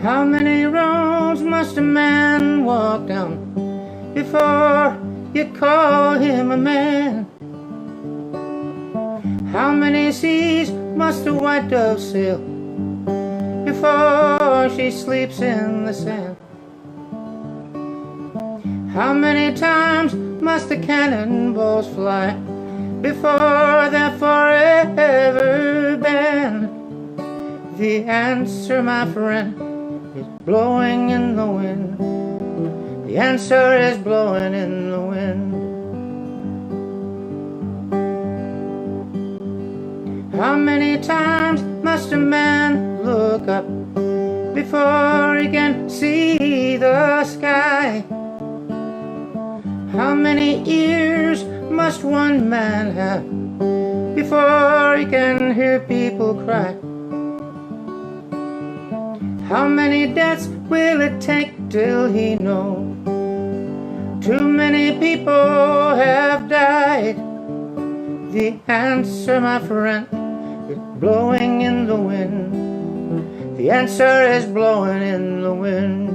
How many roads must a man walk down before you call him a man? How many seas must a white dove sail before she sleeps in the sand? How many times must the cannonballs fly before they're forever banned? The answer, my friend, is blowing in the wind. The answer is blowing in the wind. How many times must a man look up before he can see the sky? How many ears must one man have before he can hear people cry? How many deaths will it take till he knows too many people have died? The answer, my friend, is blowing in the wind. The answer is blowing in the wind.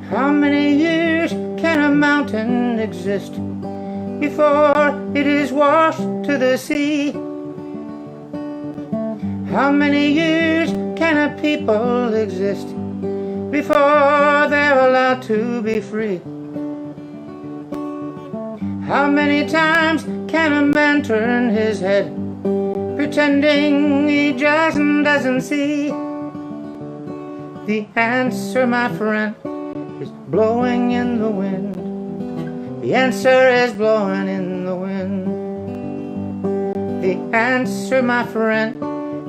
How many years can a mountain exist before it is washed to the sea? How many years can a people exist before they're allowed to be free? How many times can a man turn his head pretending he just doesn't see? The answer, my friend, is blowing in the wind. The answer is blowing in the wind. The answer, my friend,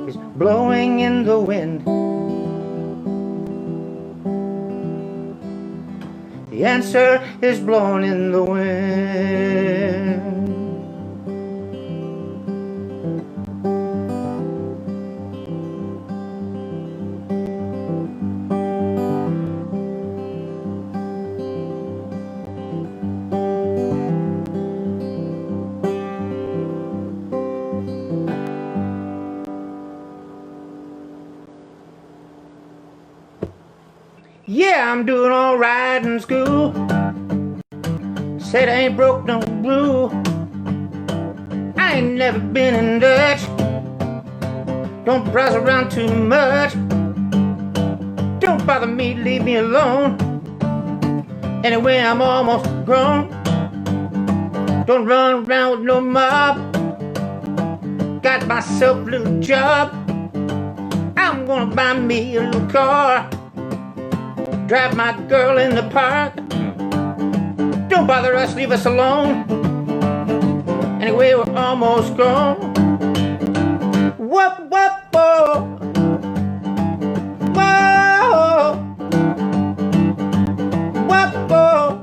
is blowing in the wind. The answer is blowing in the wind. Yeah, I'm doing alright in school. Said I ain't broke no rule. I ain't never been in Dutch. Don't browse around too much. Don't bother me, leave me alone. Anyway, I'm almost grown. Don't run around with no mob. Got myself a little job. I'm gonna buy me a little car. Drive my girl in the park. Don't bother us, leave us alone. Anyway, we're almost grown. Whoop, whoop, whoa. Whoa. Whoop, whoa.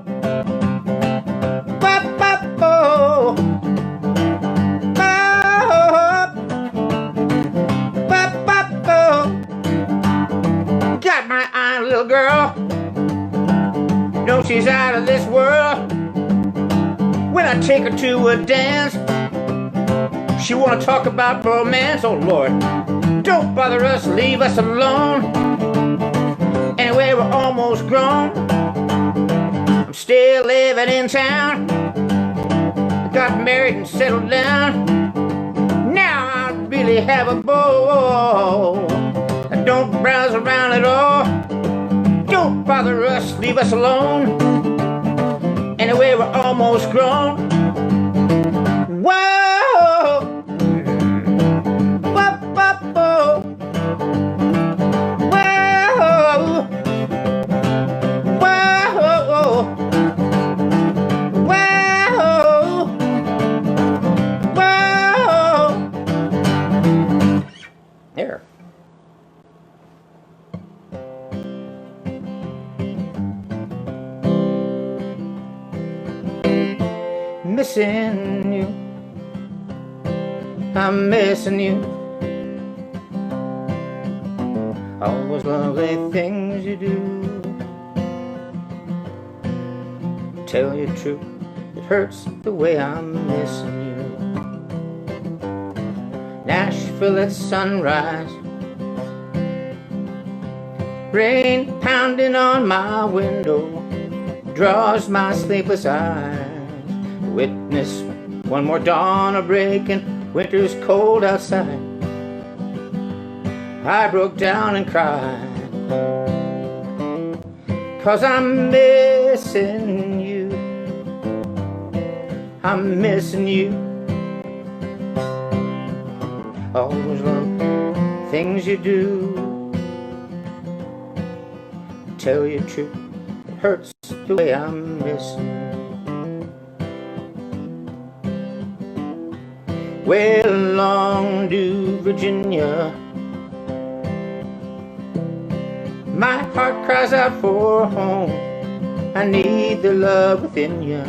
Whoop, whoop, whoa. Whoop, whoop, whoa. Got my eye, little girl. Know she's out of this world. When I take her to a dance, she wanna talk about romance. Oh Lord, don't bother us, leave us alone. Anyway, we're almost grown. I'm still living in town. I got married and settled down. Now I really have a beau. I don't browse around at all. Don't bother us, leave us alone. Anyway, we're almost grown. Whoa! Whoa, whoa, whoa. Whoa! missing you. I'm missing you. All those lovely things you do. Tell you the truth, it hurts the way I'm missing you. Nashville at sunrise, rain pounding on my window draws my sleepless eyes. Witness one more dawn of breaking, winter's cold outside. I broke down and cried, 'cause I'm missing you. I'm missing you. All those little things you do. Tell you the truth, it hurts the way I'm missing you. Well, along to Virginia, my heart cries out for home. I need the love within you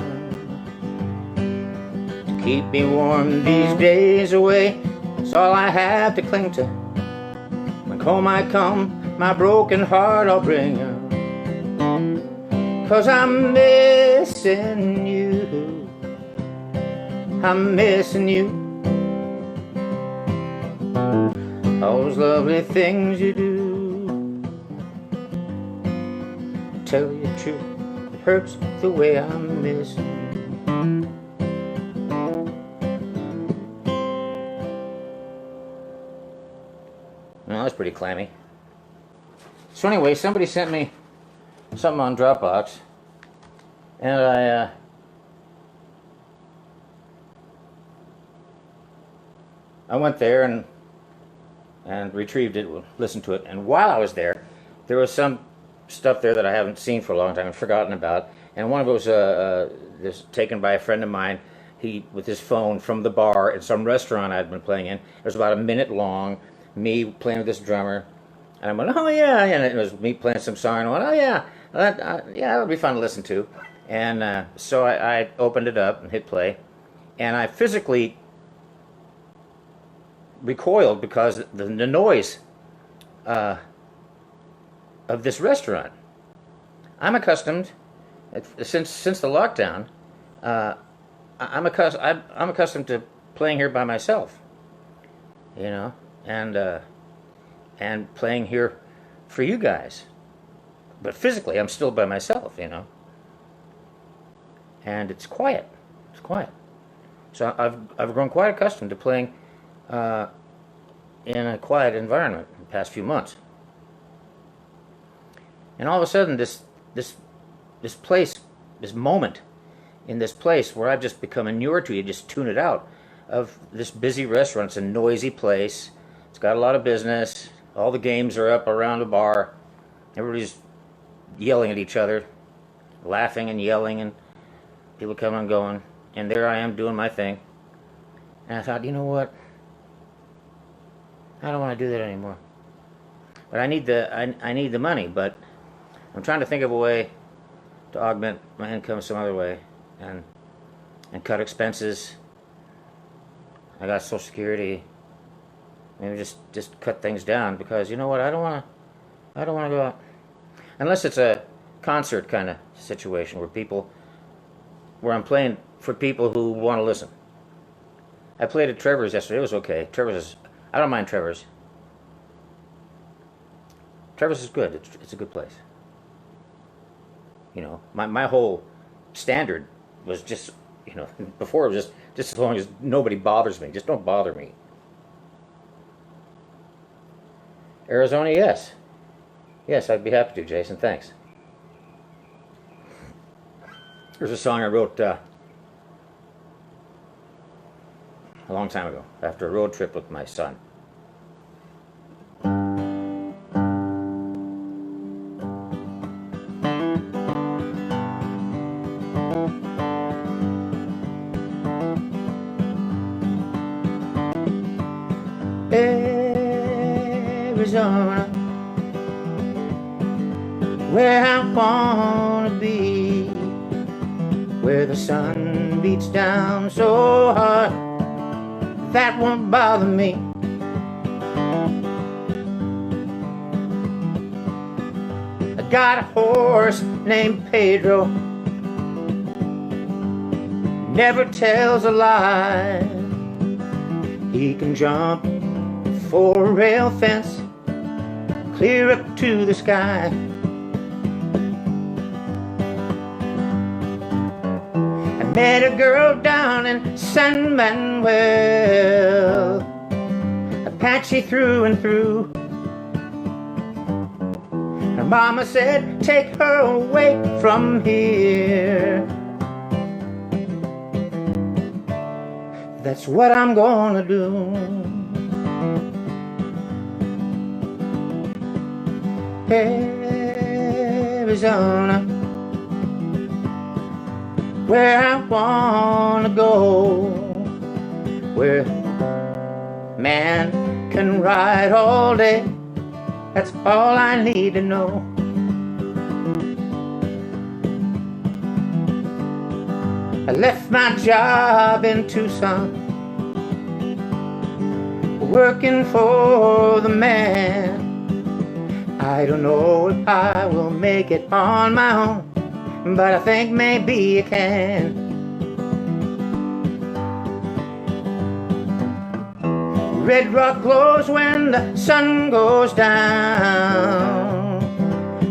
to keep me warm these days away. It's all I have to cling to. When home I come, my broken heart I'll bring you. 'Cause I'm missing you. I'm missing you. All those lovely things you do. Tell you the truth, it hurts the way I'm missing you. Well, that's pretty clammy. So anyway, somebody sent me something on Dropbox, and I went there and retrieved it, listened to it, and while I was there was some stuff there that I haven't seen for a long time and forgotten about, and one of it was this taken by a friend of mine, he with his phone from the bar at some restaurant I'd been playing in. It was about a minute long, me playing with this drummer, and I went, oh yeah, and it was me playing some song, and I went, oh yeah, that would be fun to listen to. And so I opened it up and hit play, and I physically recoiled because the noise of this restaurant. I'm accustomed, since the lockdown, I'm accustomed to playing here by myself, you know, and playing here for you guys. But physically, I'm still by myself, you know. And it's quiet. It's quiet. So I've grown quite accustomed to playing in a quiet environment in the past few months. And all of a sudden, this place, this moment in this place where I've just become inured to, you just tune it out, of this busy restaurant. It's a noisy place. It's got a lot of business. All the games are up around the bar. Everybody's yelling at each other, laughing and yelling, and people coming and going. And there I am doing my thing. And I thought, you know what? I don't want to do that anymore. But I need the money, but I'm trying to think of a way to augment my income some other way, and cut expenses. I got Social Security. Maybe just cut things down, because you know what? I don't want to go out unless it's a concert kind of situation where I'm playing for people who want to listen. I played at Trevor's yesterday. It was okay. I don't mind Trevor's. Trevor's is good. It's a good place. You know, my whole standard was just, you know, before it was just as long as nobody bothers me. Just don't bother me. Arizona, yes. Yes, I'd be happy to, Jason. Thanks. There's a song I wrote a long time ago, after a road trip with my son. Arizona, where I wanna be, where the sun beats down so hard, that won't bother me. I got a horse named Pedro, never tells a lie. He can jump a 4-rail fence clear up to the sky. I met a girl down in San Manuel, Apache through and through. Her mama said, take her away from here. That's what I'm gonna do. Arizona, where I wanna go, where man can ride all day. That's all I need to know. I left my job in Tucson, working for the man. I don't know if I will make it on my own, but I think maybe I can. Red Rock glows when the sun goes down,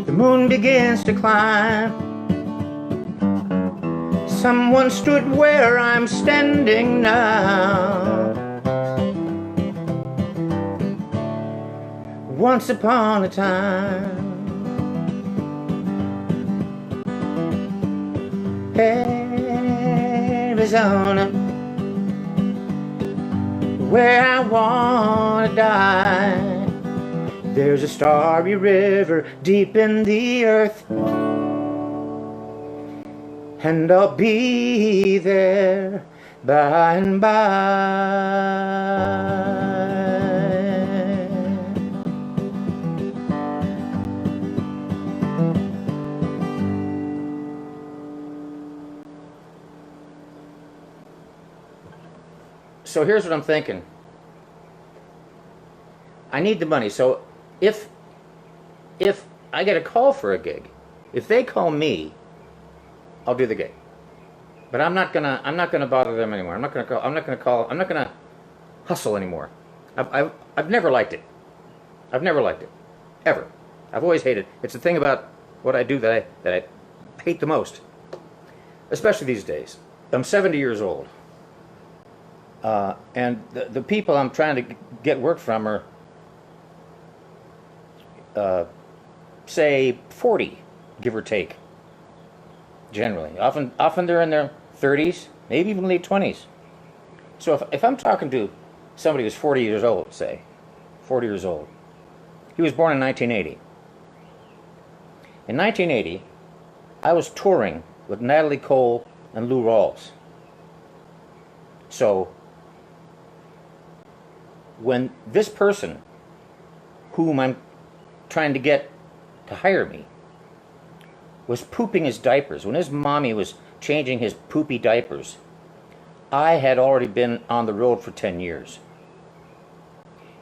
the moon begins to climb. Someone stood where I'm standing now. Once upon a time, Arizona, where I wanna die. There's a starry river deep in the earth, and I'll be there by and by. So here's what I'm thinking. I need the money. So if I get a call for a gig, if they call me, I'll do the gig. But I'm not gonna bother them anymore. I'm not gonna hustle anymore. I've never liked it. I've never liked it. Ever. I've always hated it. It's the thing about what I do that I hate the most. Especially these days. I'm 70 years old. And the people I'm trying to get work from are, say, 40, give or take, generally. Often they're in their 30s, maybe even late 20s. So if I'm talking to somebody who's 40 years old, say, 40 years old, he was born in 1980. In 1980, I was touring with Natalie Cole and Lou Rawls. So when this person, whom I'm trying to get to hire me, was pooping his diapers, when his mommy was changing his poopy diapers, I had already been on the road for 10 years.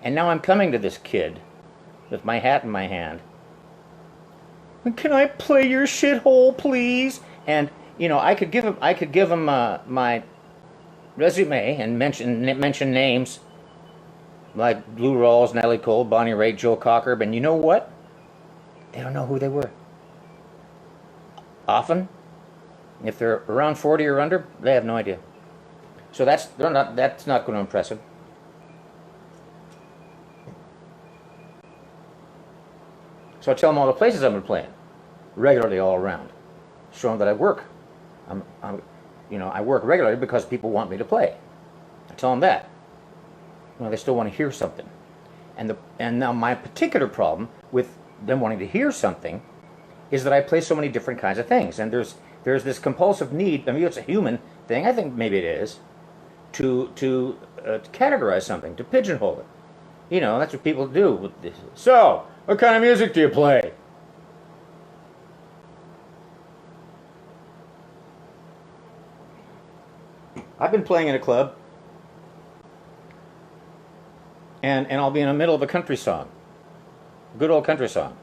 And now I'm coming to this kid with my hat in my hand. Can I play your shithole, please? And you know, I could give him my resume and mention names like Lou Rawls, Natalie Cole, Bonnie Raitt, Joe Cocker, and you know what? They don't know who they were. Often, if they're around 40 or under, they have no idea. So that's not going to impress them. So I tell them all the places I'm going to play in, regularly all around, show them that I work. I work regularly because people want me to play. I tell them that. You know, they still want to hear something. And now my particular problem with them wanting to hear something is that I play so many different kinds of things. And there's this compulsive need, I mean, it's a human thing, I think maybe it is, to categorize something, to pigeonhole it. You know, that's what people do with this. So, what kind of music do you play? I've been playing in a club, and I'll be in the middle of a country song, a good old country song,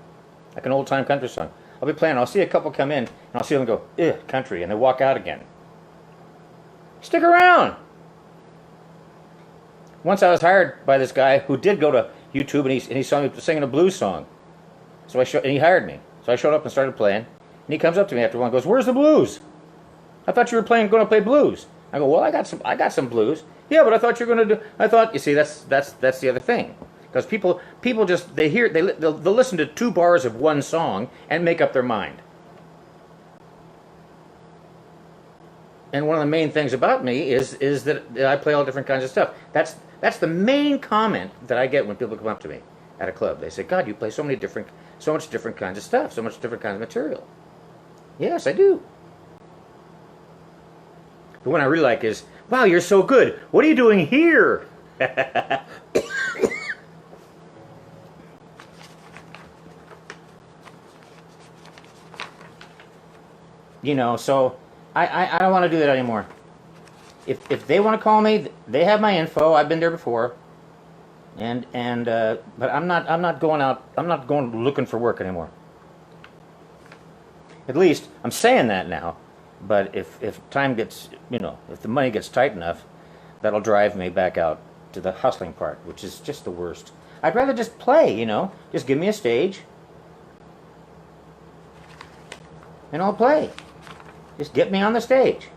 like an old-time country song. I'll be playing, I'll see a couple come in, and I'll see them go, "Ugh, country," and they walk out again. Stick around! Once I was hired by this guy who did go to YouTube, and he saw me singing a blues song. So and he hired me. So I showed up and started playing, and he comes up to me after a while and goes, "Where's the blues? I thought you were going to play blues." I go, "Well, I got some blues." "Yeah, but I thought you were going to do." I thought, you see, that's the other thing, because people just they'll listen to 2 bars of one song and make up their mind. And one of the main things about me is that I play all different kinds of stuff. That's the main comment that I get when people come up to me at a club. They say, "God, you play so much different kinds of stuff, so much different kinds of material." Yes, I do. The one I really like is, "Wow, you're so good. What are you doing here?" You know, so I don't want to do that anymore. If they want to call me, they have my info. I've been there before, but I'm not going looking for work anymore. At least I'm saying that now. But if time gets, if the money gets tight enough, that'll drive me back out to the hustling part, which is just the worst. I'd rather just play, just give me a stage, and I'll play. Just get me on the stage.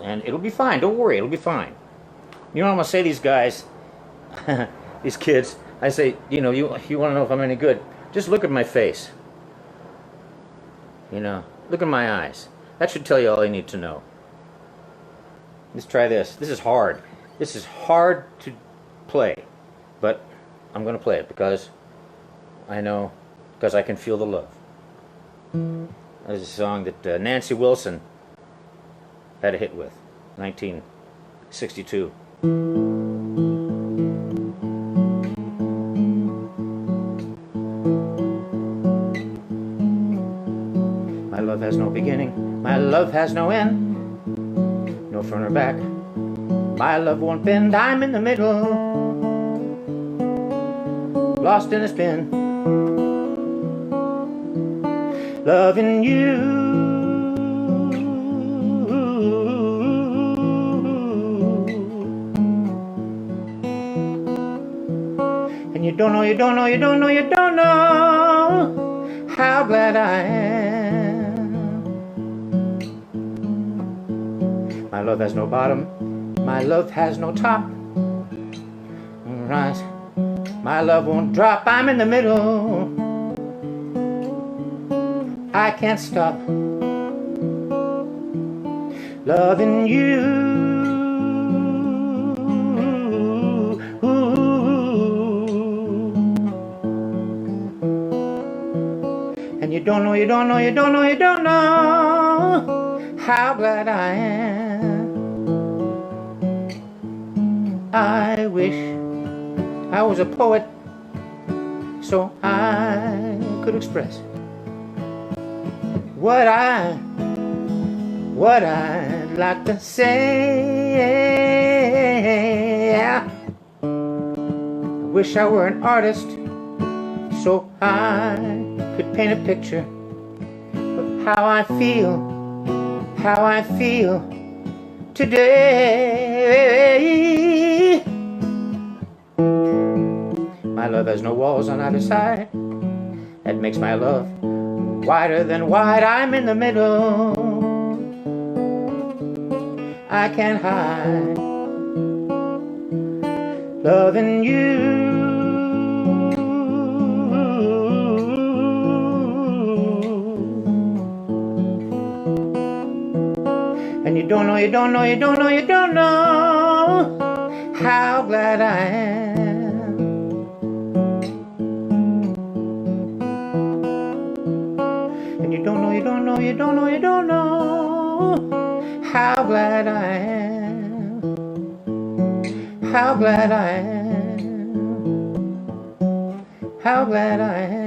And it'll be fine. Don't worry, it'll be fine. You know what I'm going to say to these guys, these kids? I say, you want to know if I'm any good? Just look at my face. Look at my eyes. That should tell you all you need to know. Let's try this. This is hard. This is hard to play. But I'm going to play it because I know, because I can feel the love. There's a song that Nancy Wilson had a hit with, 1962. My love has no beginning, my love has no end, no front or back, my love won't bend, I'm in the middle, lost in a spin, loving you. And you don't know how glad I am. My love has no bottom, my love has no top. Rise, my love won't drop, I'm in the middle. I can't stop loving you. And you don't know how glad I am. I wish I was a poet so I could express what I'd like to say. I wish I were an artist so I could paint a picture of how I feel today. My love has no walls on either side, that makes my love wider than wide. I'm in the middle, I can't hide loving you. And you don't know how glad I am. And you don't know how glad I am. How glad I am. How glad I am.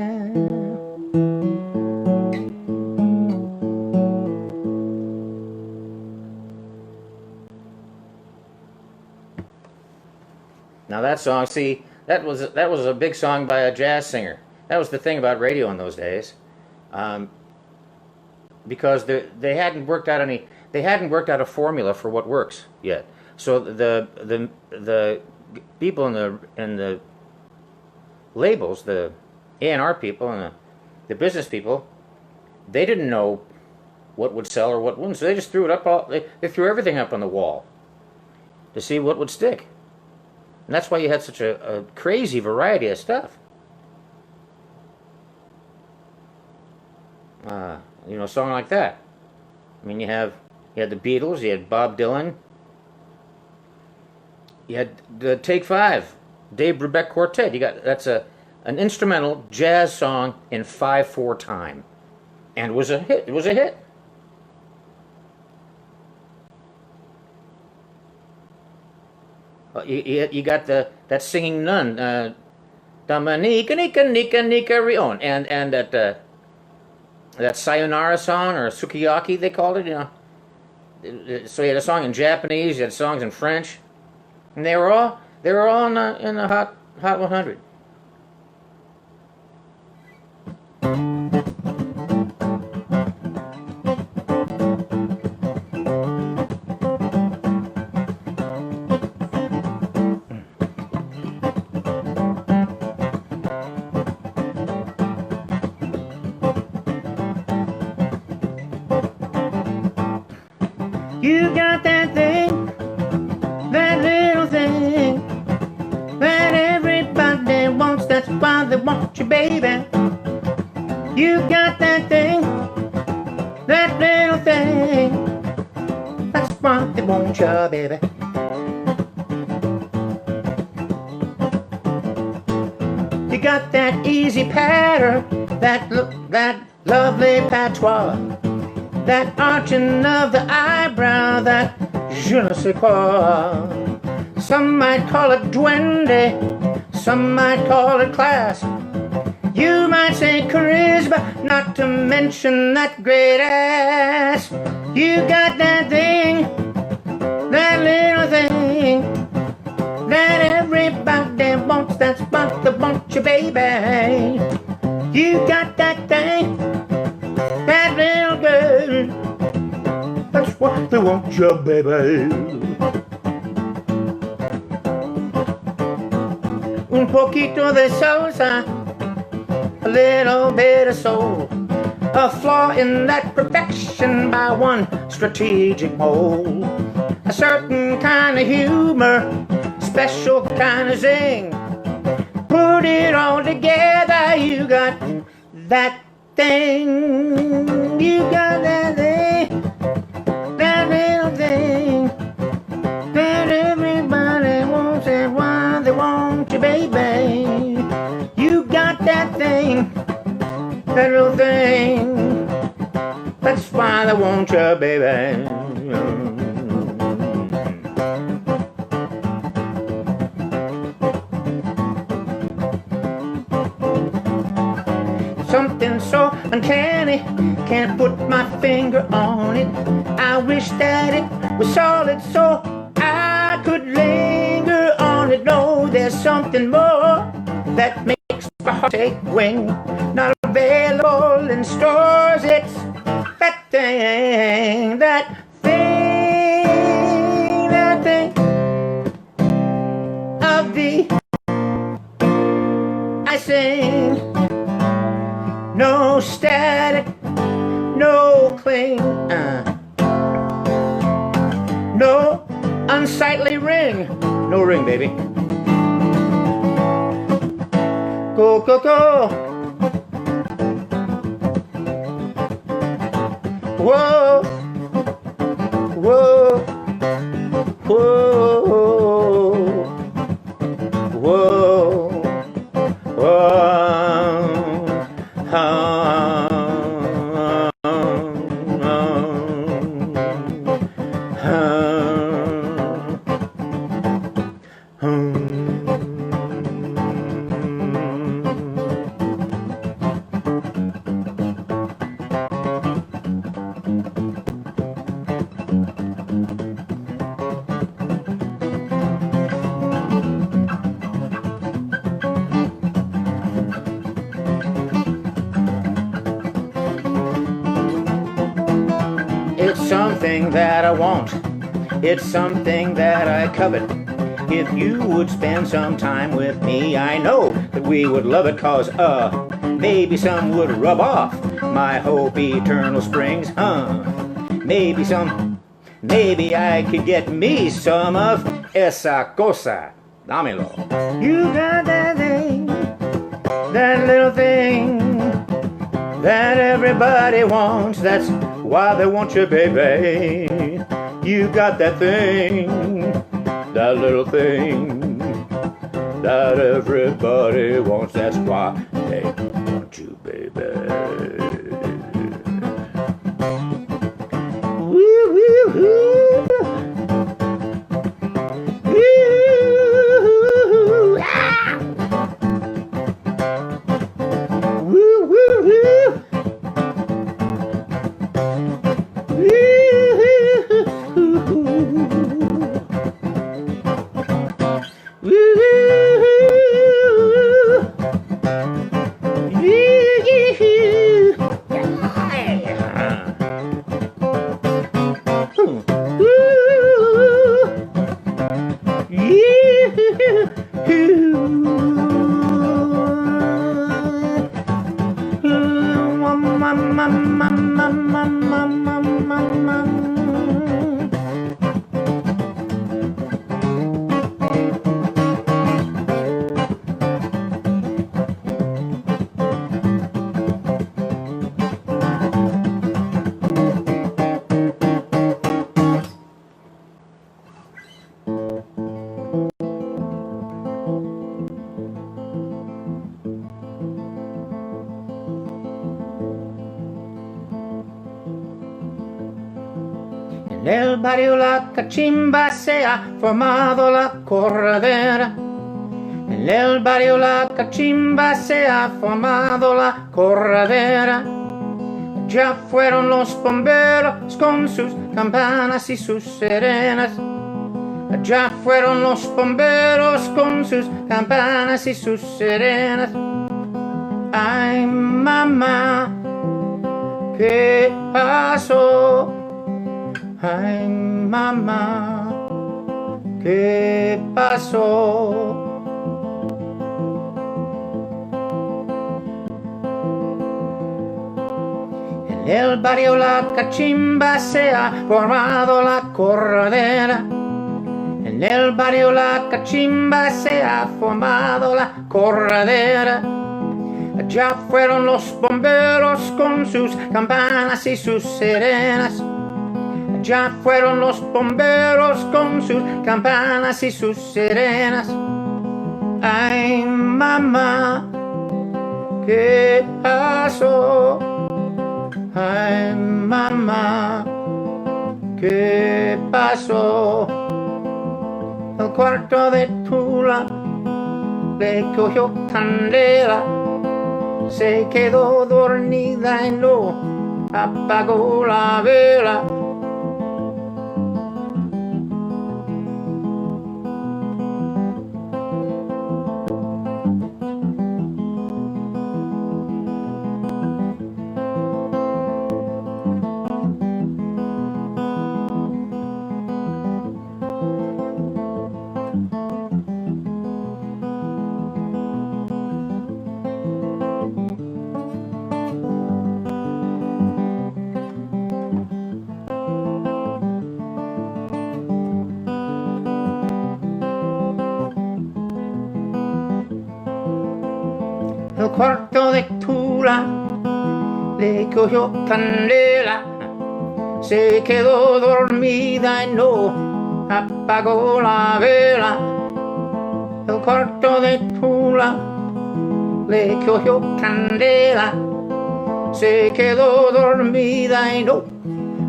Now that song, see, that was a big song by a jazz singer. That was the thing about radio in those days, because they hadn't worked out a formula for what works yet. So the people in the labels, the A&R people and the business people, they didn't know what would sell or what wouldn't, so they just threw it up they threw everything up on the wall to see what would stick. And that's why you had such a crazy variety of stuff. You know, a song like that. I mean, you had the Beatles, you had Bob Dylan, you had the Take Five, Dave Brubeck Quartet. That's an instrumental jazz song in 5/4 time, and it was a hit. It was a hit. You got that singing nun, Dominica, Nika, Nika, Nika, Rion, and that Sayonara song, or Sukiyaki they called it, you know. So you had a song in Japanese, you had songs in French, and they were all in the Hot 100. You got that thing, that little thing, that everybody wants, that's why they want you, baby. You got that thing, that little thing, that's why they want you, baby. You got that easy patter, that lovely patois, that arching of the eyebrow, that je ne sais quoi. Some might call it duende, some might call it class. You might say charisma, not to mention that great ass. You got that thing, that little thing, that everybody wants, that's what they want you, baby. You got that thing, that little girl, that's what they want you, baby. Un poquito de salsa, a little bit of soul, a flaw in that perfection by one strategic mold, a certain kind of humor, special kind of zing. Put it all together, you got that thing, you got that thing, that little thing, that everybody wants and why they want you, baby. You got that thing, that little thing, that's why they want you, baby. Something so uncanny, can't put my finger on it. I wish that it was solid so I could linger on it. No, there's something more that makes my heart take wing. Not available in stores, it's that thing, that thing, that thing of the I sing. No static, no cling, no unsightly ring, no ring, baby. Go, go, go. Whoa, whoa, whoa, whoa, whoa. something that I want. It's something that I covet. If you would spend some time with me, I know that we would love it, 'cause maybe some would rub off my hope eternal springs, maybe I could get me some of esa cosa. Dámelo. You got that thing, that little thing that everybody wants. That's why they want you, baby. You got that thing, that little thing that everybody wants. That's why they want you, baby. Woo, woo, woo. Woo, ah. Woo, woo, woo. Nel barrio la cachimba se ha formado la corredera. Nel barrio la cachimba se ha formado la corredera. Ya fueron los bomberos con sus campanas y sus sirenas. Ya fueron los bomberos con sus campanas y sus sirenas. Ay, mamá, ¿qué pasó? Ay, mamá, ¿qué pasó? En el barrio la cachimba se ha formado la corredera. En el barrio la cachimba se ha formado la corredera. Ya fueron los bomberos con sus campanas y sus sirenas. Ya fueron los bomberos con sus campanas y sus sirenas. Ay, mamá, ¿qué pasó? Ay, mamá, ¿qué pasó? El cuarto de Tula le cogió candela. Se quedó dormida y no apagó la vela. El cuarto de Tula le cogió candela. Se quedó dormida y no apagó la vela. El cuarto de Tula le cogió candela. Se quedó dormida y no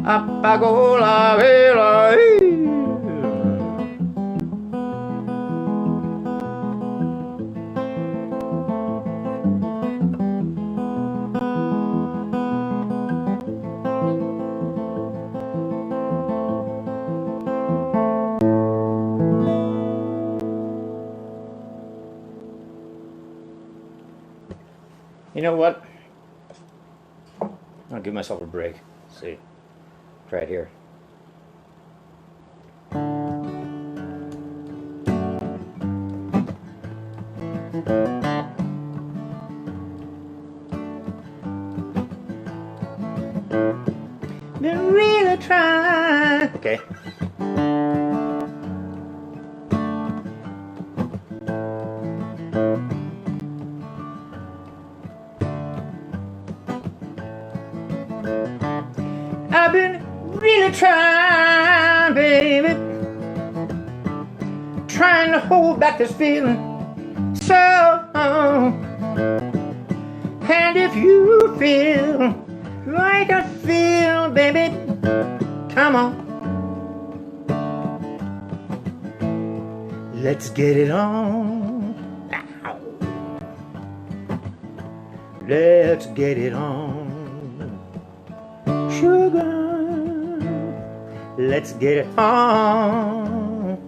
apagó la vela. You know what? I'll give myself a break. Let's see. Try it here. Been really trying. Okay. I've been really trying, baby, trying to hold back this feeling. So, and if you feel like I feel, baby, come on, let's get it on. Ow. Let's get it on. Sugar, let's get it on.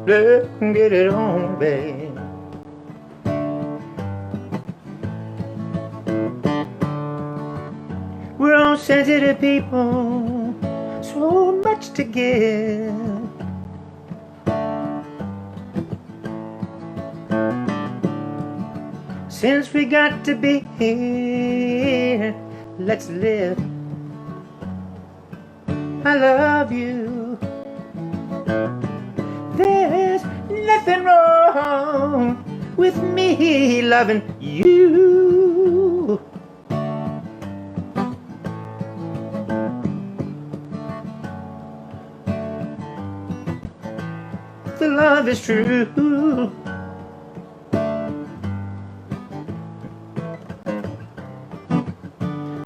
Let's get it on, babe. We're all sensitive people, so much to give. Since we got to be here, let's live. I love you. There's nothing wrong with me loving you. The love is true.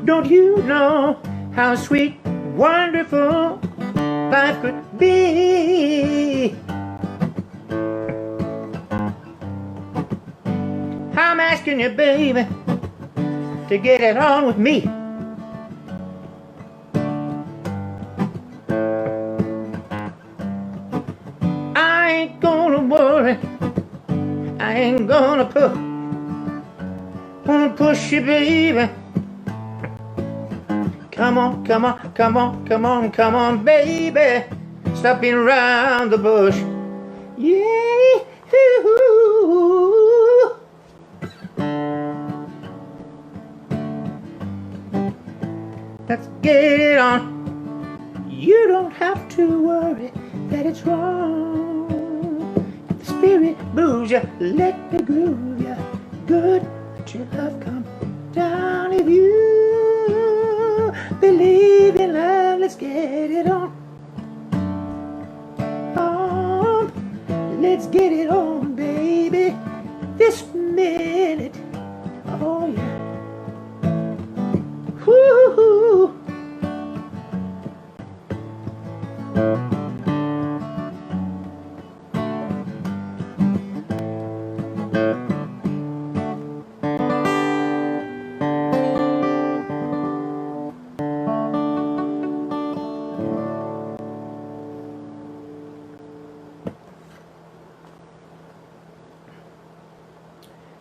Don't you know how sweet, wonderful life could be? I'm asking you, baby, to get it on with me. I ain't gonna worry, I ain't gonna push you, baby. Come on, come on, come on, come on, come on, baby. Stop being around the bush. Yeah. Let's get it on. You don't have to worry that it's wrong. If the spirit moves you, let me groove you. Good, let your love come down. If you believe in love, let's get it on. Let's get it on, baby, this minute. Oh yeah. Woo-hoo.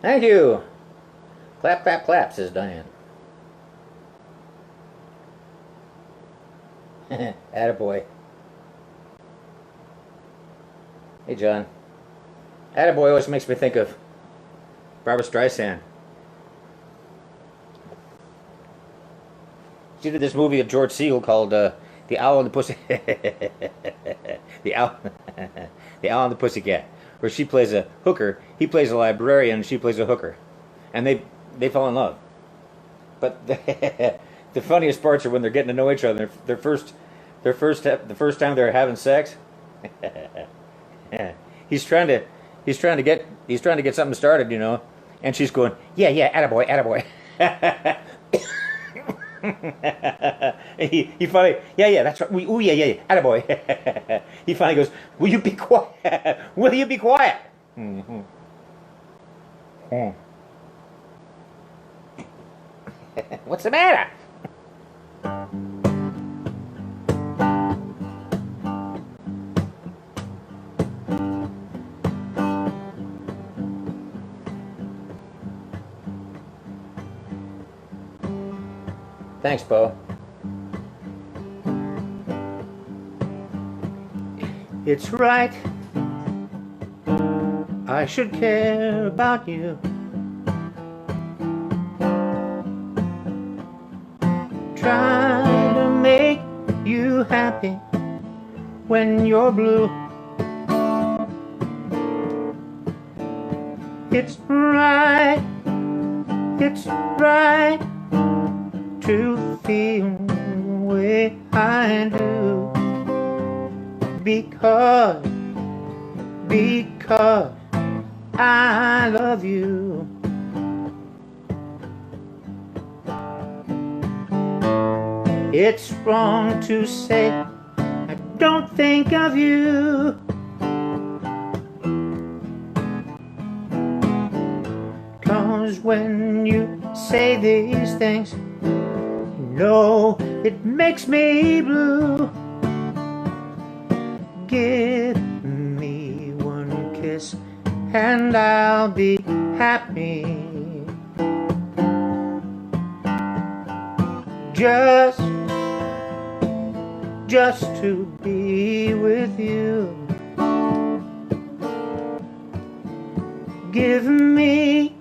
Thank you. Clap, clap, clap, says Diane. Attaboy. Hey, John. Attaboy always makes me think of Barbra Streisand. She did this movie of George Segal called The Owl and the Pussy... the Owl... the Owl and the Pussycat, where she plays a hooker, he plays a librarian, and she plays a hooker. And they fall in love. But the funniest parts are when they're getting to know each other. The first time they're having sex. He's trying to get something started, you know, and she's going, yeah, attaboy, attaboy. he finally, yeah, that's right. Ooh, yeah, attaboy. He finally goes, will you be quiet? Will you be quiet? Mm-hmm. What's the matter? Thanks, Bo. It's right, I should care about you. Try to make you happy when you're blue. It's right to feel the way I do, because I love you. It's wrong to say I don't think of you, 'cause when you say these things, you know it makes me blue. Give me one kiss and I'll be happy. Just to be with you. Give me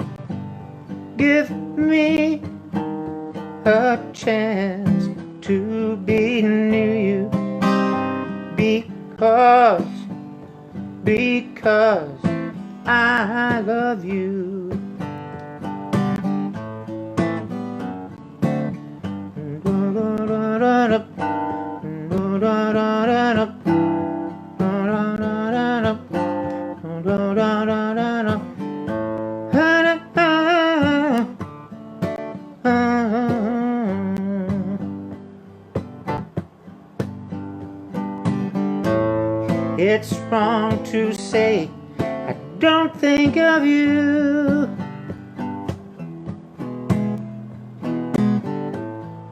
a chance to be near you, because I love you. It's wrong to say I don't think of you,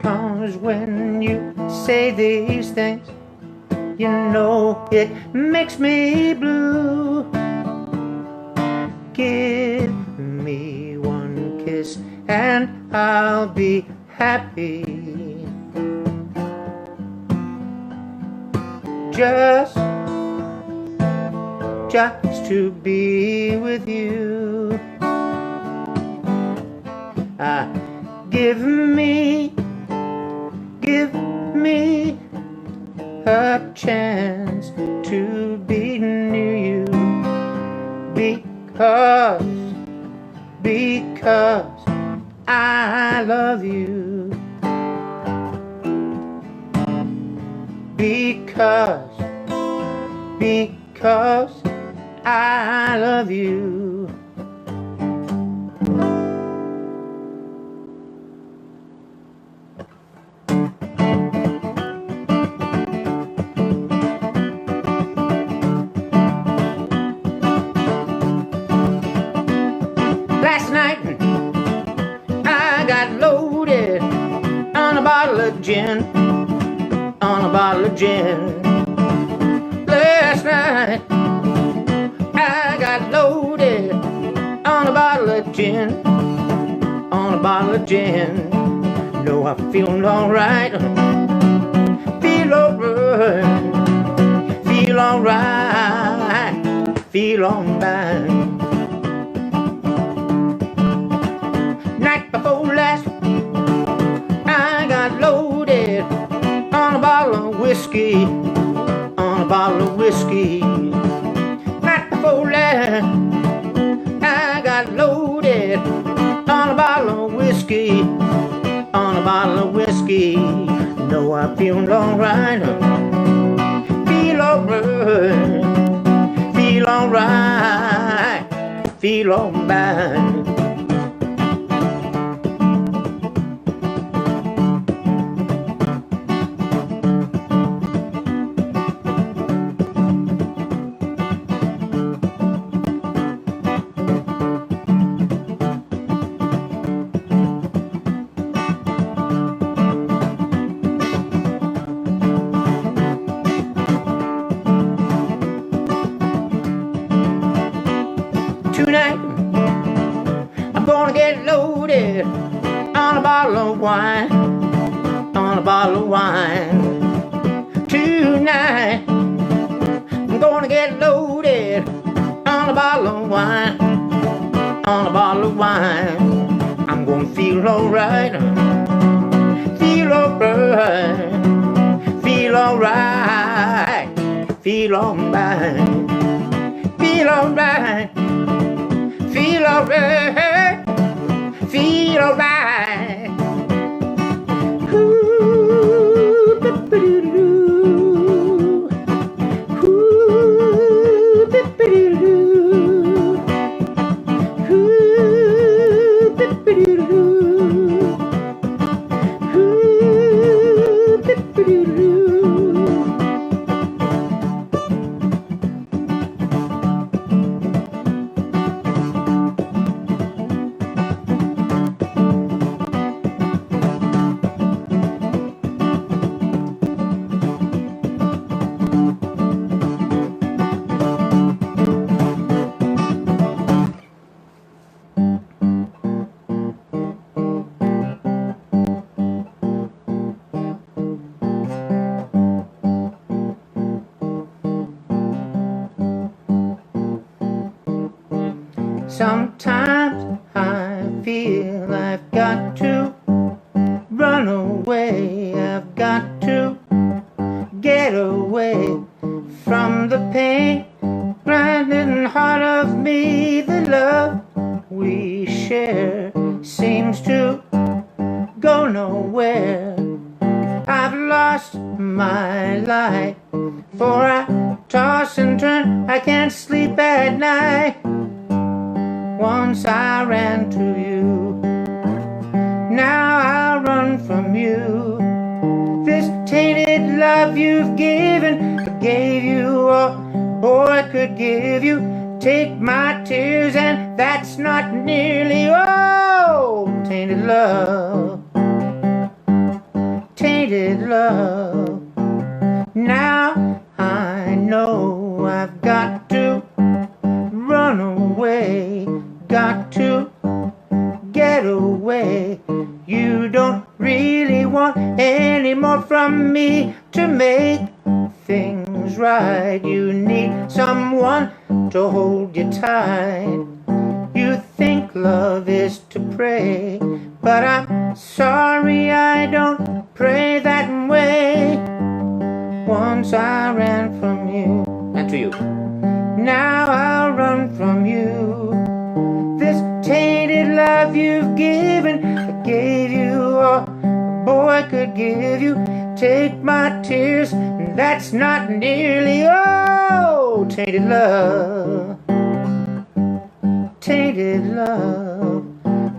'cause when you say these things, you know it makes me blue. Give me one kiss and I'll be happy. Just to be with you. Give me a chance to be near you, because I love you. Because I love you. Last night I got loaded on a bottle of gin, Last night I got loaded on a bottle of gin, No, I'm feeling alright, feel alright. Night before last, I got loaded on a bottle of whiskey, Night before last, I got loaded on a bottle of whiskey, No, I'm feeling alright, feel alright. Tonight I'm gonna get loaded on a bottle of wine, bottle of wine. Tonight I'm gonna get loaded on a bottle of wine. On a bottle of wine. I'm gonna feel alright. Feel alright. Feel alright. Feel alright. Feel alright. Feel alright. Feel alright. Ooh, ba-ba-doo-doo. Ooh, ba-ba-doo-doo. Ooh, ba-ba-doo-doo. Ooh, ba-ba-doo-doo. Sometimes I feel I've got to run away. I've got to get away from the pain grinding heart of me. The love we share seems to go nowhere. I've lost my light, for I toss and turn, I can't sleep at night. Once I ran to you, now I'll run from you. This tainted love you've given, I gave you all I could give you. Take my tears and that's not nearly all. Tainted love, tainted love. Now I know I've got to run away. Got to get away. You don't really want any more from me to make things right. You need someone to hold you tight. You think love is to pray, but I'm sorry I don't pray that way. Once I ran from you, and to you, now I'll run from you. This tainted love you've given, I gave you all a boy could give you. Take my tears, and that's not nearly all. Tainted love, tainted love.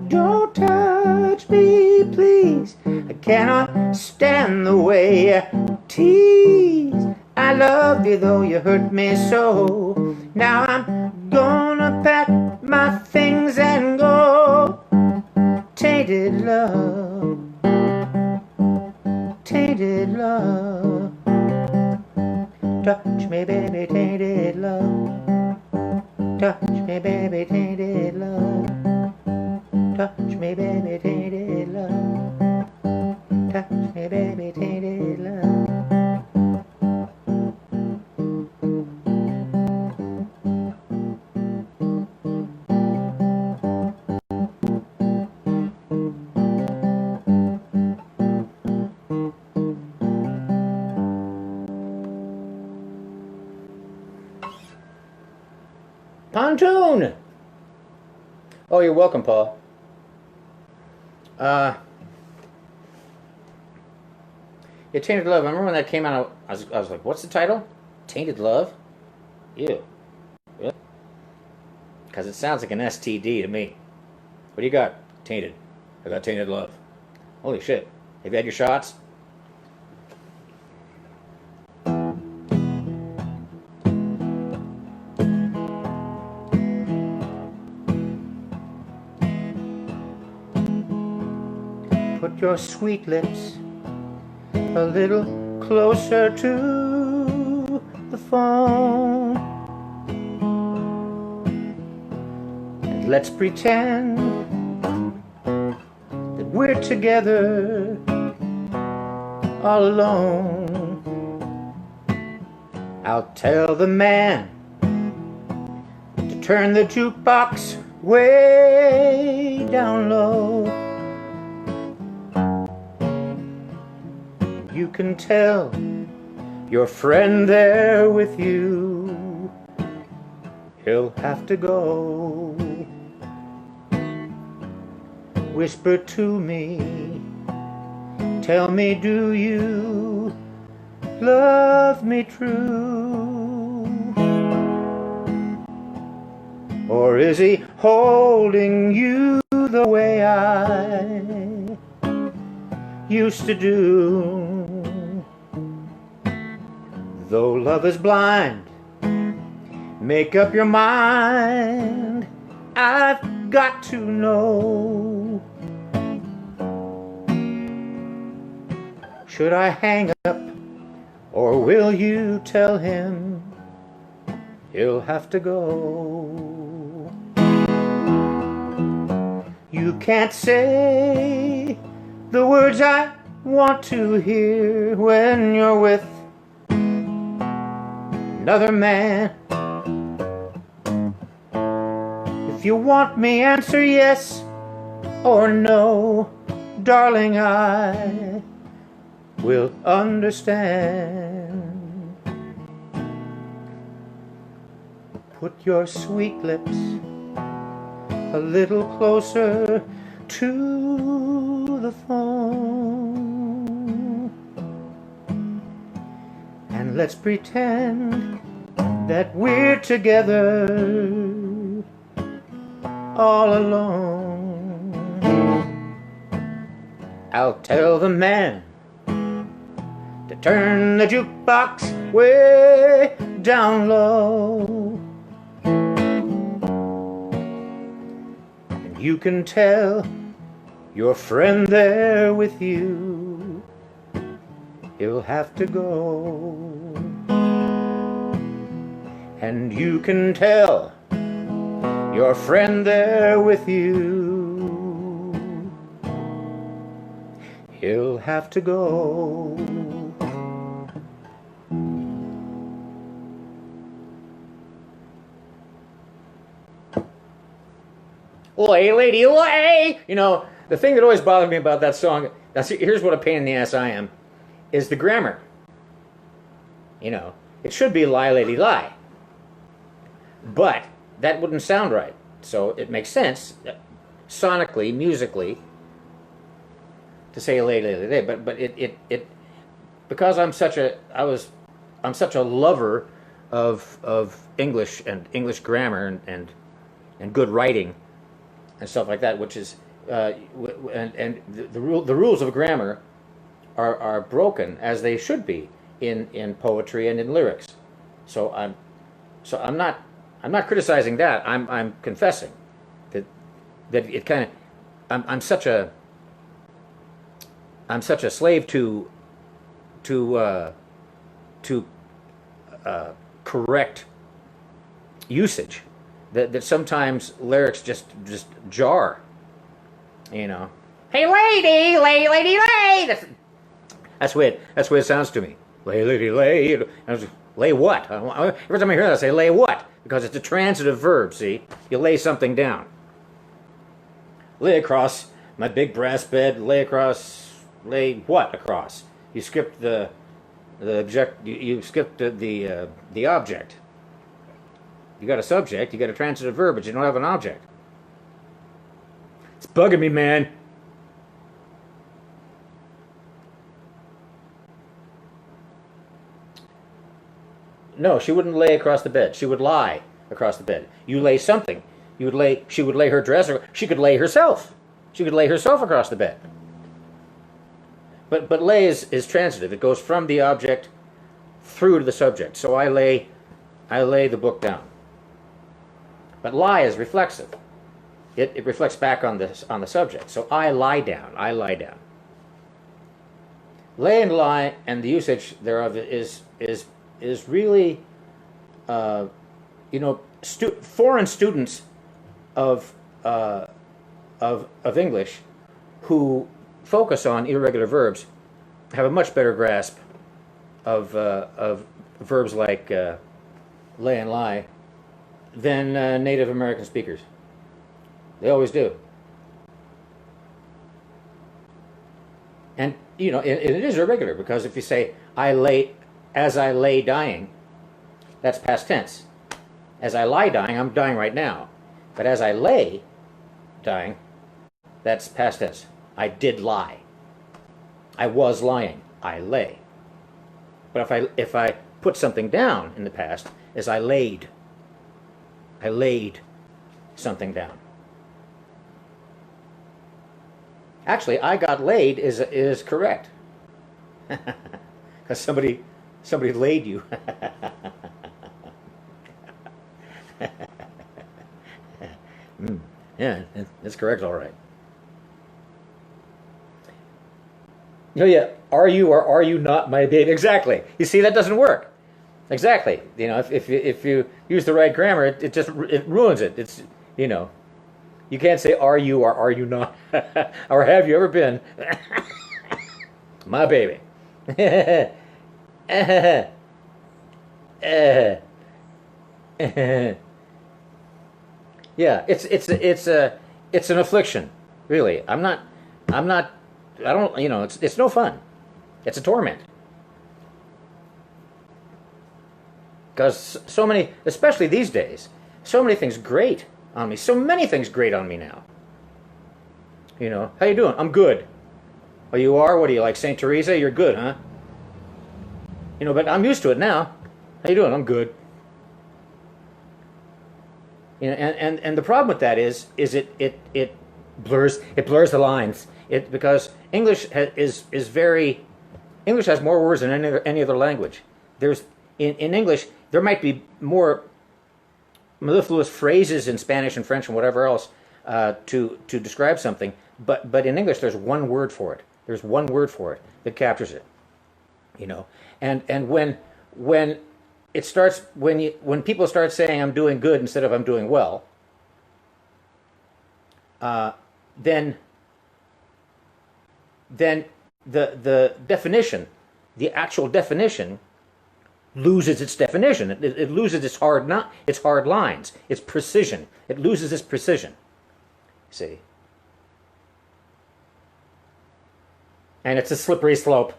Don't touch me, please. I cannot stand the way you tease. I love you though you hurt me so. Now I'm gonna pack my things and go. Tainted love, tainted love. Touch me baby, tainted love. Touch me baby, tainted love. Touch me baby, tainted love. Touch me baby, tainted love. Pontoon! Oh, you're welcome, Paul. Yeah, Tainted Love. I remember when that came out, I was like, what's the title? Tainted Love? Ew. Really? Because it sounds like an STD to me. What do you got? Tainted. I got Tainted Love. Holy shit. Have you had your shots? Put your sweet lips a little closer to the phone, and let's pretend that we're together all alone. I'll tell the man to turn the jukebox way down low. You can tell your friend there with you, he'll have to go. Whisper to me, tell me, do you love me true? Or is he holding you the way I used to do? Though love is blind, make up your mind, I've got to know. Should I hang up, or will you tell him he'll have to go? You can't say the words I want to hear when you're with another man. If you want me, answer yes or no, darling, I will understand. Put your sweet lips a little closer to the phone, and let's pretend that we're together all alone. I'll tell the man to turn the jukebox way down low. And you can tell your friend there with you, he'll have to go. And you can tell your friend there with you, he'll have to go. Lay, lady, lay! You know, the thing that always bothered me about that song, here's what a pain in the ass I am, is the grammar. You know, it should be lie, lady, lie. But that wouldn't sound right. So it makes sense, sonically, musically, to say lay, lady, lay. But it because I'm such a lover of English and English grammar and good writing and stuff like that, which is and the rules of grammar are broken as they should be in poetry and in lyrics. So I'm not criticizing that. I'm confessing that it kind of I'm such a slave to correct usage that sometimes lyrics just jar. You know, hey lady, lay, lady, lay. That's the way it sounds to me. Lay, lady, lay. Lay what? Every time I hear that, I say lay what? Because it's a transitive verb. See, you lay something down. Lay across my big brass bed. Lay across. Lay what across? You skipped the object. You skipped the object. You got a subject. You got a transitive verb, but you don't have an object. It's bugging me, man. No, she wouldn't lay across the bed. She would lie across the bed. You lay something. You would lay. She would lay her dress, or she could lay herself. She could lay herself across the bed. But lay is transitive. It goes from the object through to the subject. So I lay the book down. But lie is reflexive. It reflects back on the subject. So I lie down. I lie down. Lay and lie, and the usage thereof is really, you know, foreign students of English who focus on irregular verbs have a much better grasp of verbs like lay and lie than Native American speakers. They always do. And, you know, it is irregular, because if you say, as I lay dying, that's past tense. As I lie dying, I'm dying right now. But as I lay dying, that's past tense. I did lie. I was lying. I lay. But if I put something down in the past, as I laid something down. Actually, I got laid is correct. Because somebody laid you. Yeah, that's correct, all right. Oh yeah, are you or are you not my baby? Exactly. You see, that doesn't work. Exactly. You know, if you use the right grammar, it ruins it. It's, you know, you can't say are you or are you not, or have you ever been my baby? Yeah, it's an affliction, really. I don't, you know, it's no fun. It's a torment. Because so many, especially these days, so many things grate on me. So many things grate on me now. You know, how you doing? I'm good. Oh, you are? What are you, like St. Teresa? You're good, huh? You know, but I'm used to it now. How you doing? I'm good. You know, and the problem with that is it blurs the lines. Because English English has more words than any other language. There's in English there might be more mellifluous phrases in Spanish and French and whatever else to describe something, but in English there's one word for it. There's one word for it that captures it. You know, and when it starts, when people start saying I'm doing good instead of I'm doing well, then the definition, the actual definition, loses its definition. It loses its hard lines, its precision. It loses its precision. See, and it's a slippery slope.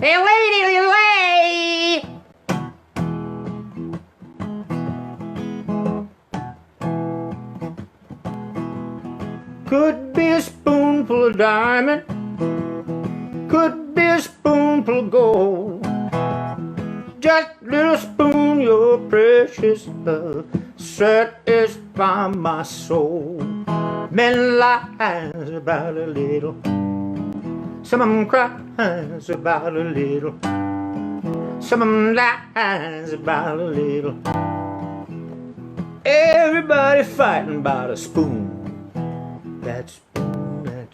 Hey, lady, lay! Could be a spoonful of diamond, could be a spoonful of gold. Just a little spoon, your precious love, satisfy my soul. Men lies about a little, some of them cries about a little, some of them lies about a little. Everybody fighting about a spoon. That spoon,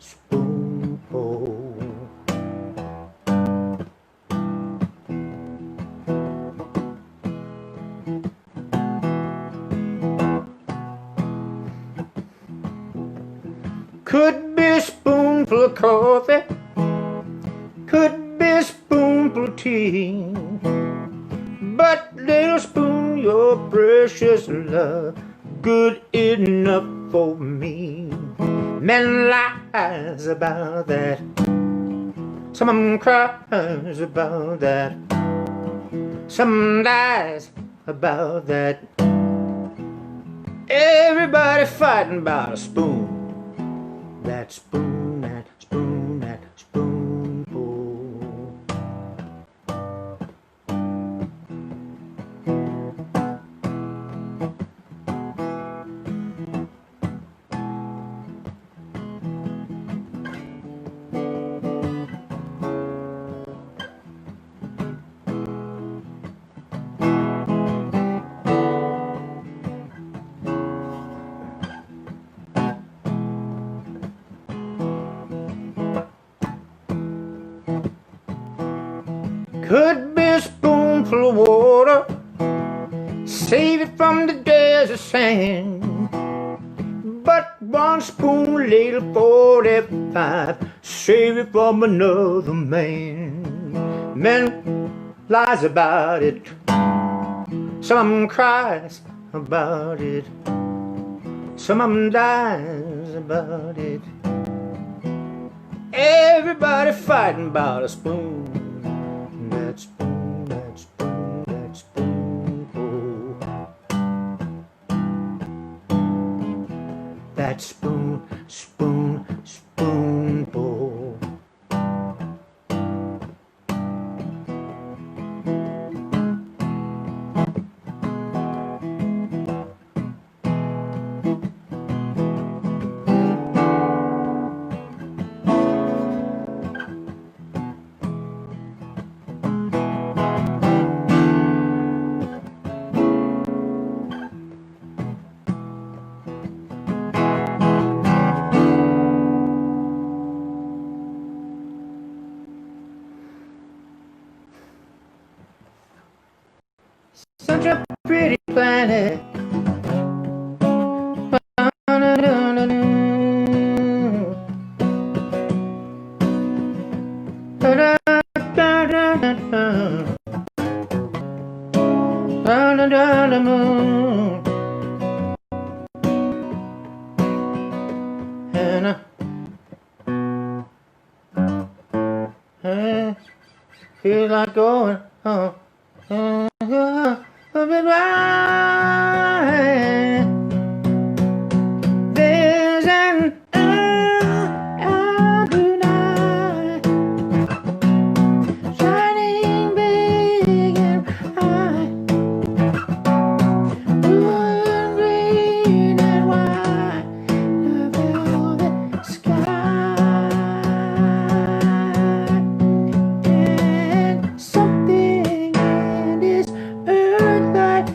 spoonful. Could be a spoonful of coffee, could be a spoonful of tea, but little spoon, your precious love, good enough for me. Men lies about that, some of them cries about that, some lies about that. Everybody fighting about a spoon. That spoon, that spoon, that spoonful. Could be a spoonful of water, save it from the desert sand. But one spoon later 45, save it from another man. Men lies about it, some cries about it, some of them dies about it. Everybody fighting about a spoon. That spoon, that spoon, that spoon, oh. That spoon, spoon, spoonful. Such a pretty planet. The moon. And I feel like going home. There's an tonight, shining big and high, blue and green and white, the velvet sky, and something in this earth that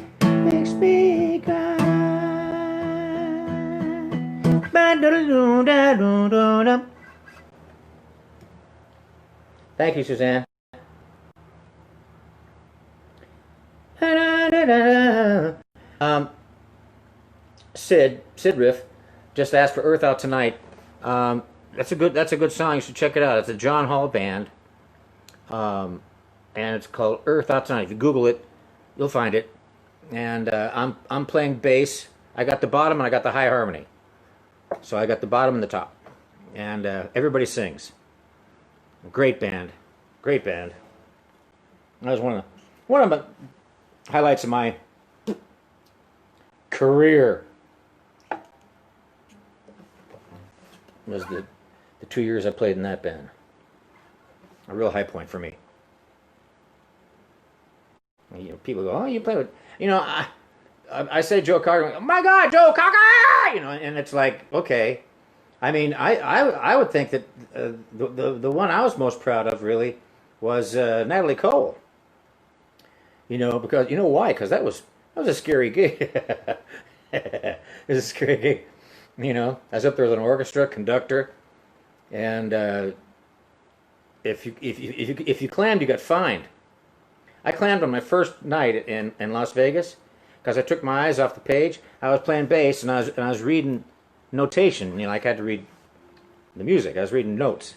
makes me cry. Thank you, Suzanne. Sid Riff just asked for Earth Out Tonight. That's a good song. You should check it out. It's a John Hall band, and it's called Earth Out Tonight. If you Google it, you'll find it. And I'm playing bass. I got the bottom and I got the high harmony. So I got the bottom and the top, and everybody sings. Great band, great band. That was one of the highlights of my career. Was the 2 years I played in that band. A real high point for me. You know, people go, "Oh, you play with," you know. I say Joe Cocker, "Oh my God, Joe Cocker!" You know, and it's like, okay. I mean, I would think that the one I was most proud of really was Natalie Cole. You know, because you know why? Because that was a scary gig. It was a scary gig. You know, I was up there with an orchestra, conductor, and if you clammed, you got fined. I clammed on my first night in Las Vegas because I took my eyes off the page. I was playing bass and I was reading notation. You know, like I had to read the music. I was reading notes,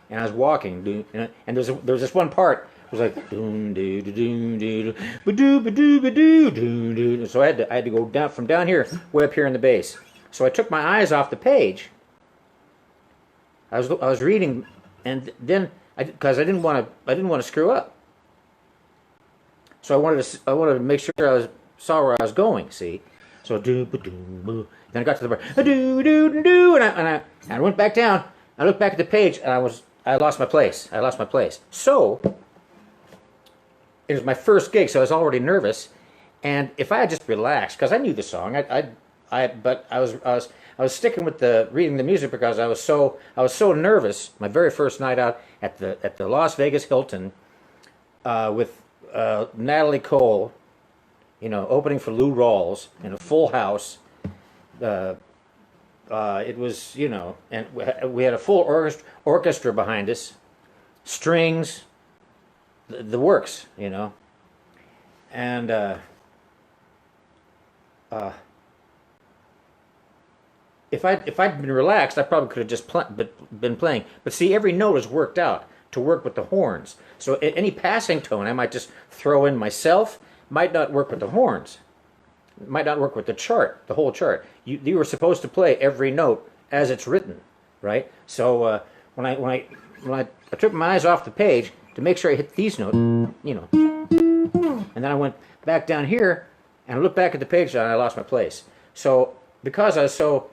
and I was walking. And there was this one part. It was like doom doo doo doom doo ba-doo ba-doo ba-doo doo doo. So I had to go down from down here way up here in the bass. So I took my eyes off the page. I was reading, and then because I didn't want to screw up. So I wanted to make sure I saw where I was going. See, so do ba doo boo. Then I got to the part do do do, and I went back down. I looked back at the page, and I lost my place. So it was my first gig, so I was already nervous. And if I had just relaxed, because I knew the song, but I was sticking with the reading the music because I was so nervous. My very first night out at the Las Vegas Hilton with Natalie Cole, you know, opening for Lou Rawls in a full house. It was, you know, and we had a full orchestra behind us, strings, the works, you know. And if I'd been relaxed, I probably could have just been playing. But see, every note is worked out to work with the horns. So any passing tone, I might just throw in myself. Might not work with the horns. Might not work with the chart, the whole chart. You were supposed to play every note as it's written, right? So when I took my eyes off the page to make sure I hit these notes, you know, and then I went back down here and I looked back at the page and I lost my place. So because I was so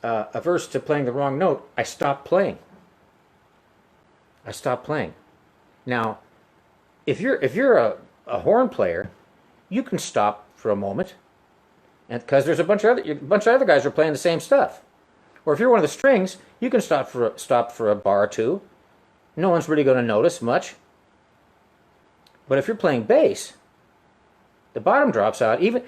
averse to playing the wrong note, I stopped playing. I stopped playing. Now, if you're a horn player, you can stop for a moment, and because there's a bunch of other guys who are playing the same stuff. Or if you're one of the strings, you can stop for a bar or two. No one's really going to notice much. But if you're playing bass, the bottom drops out. Even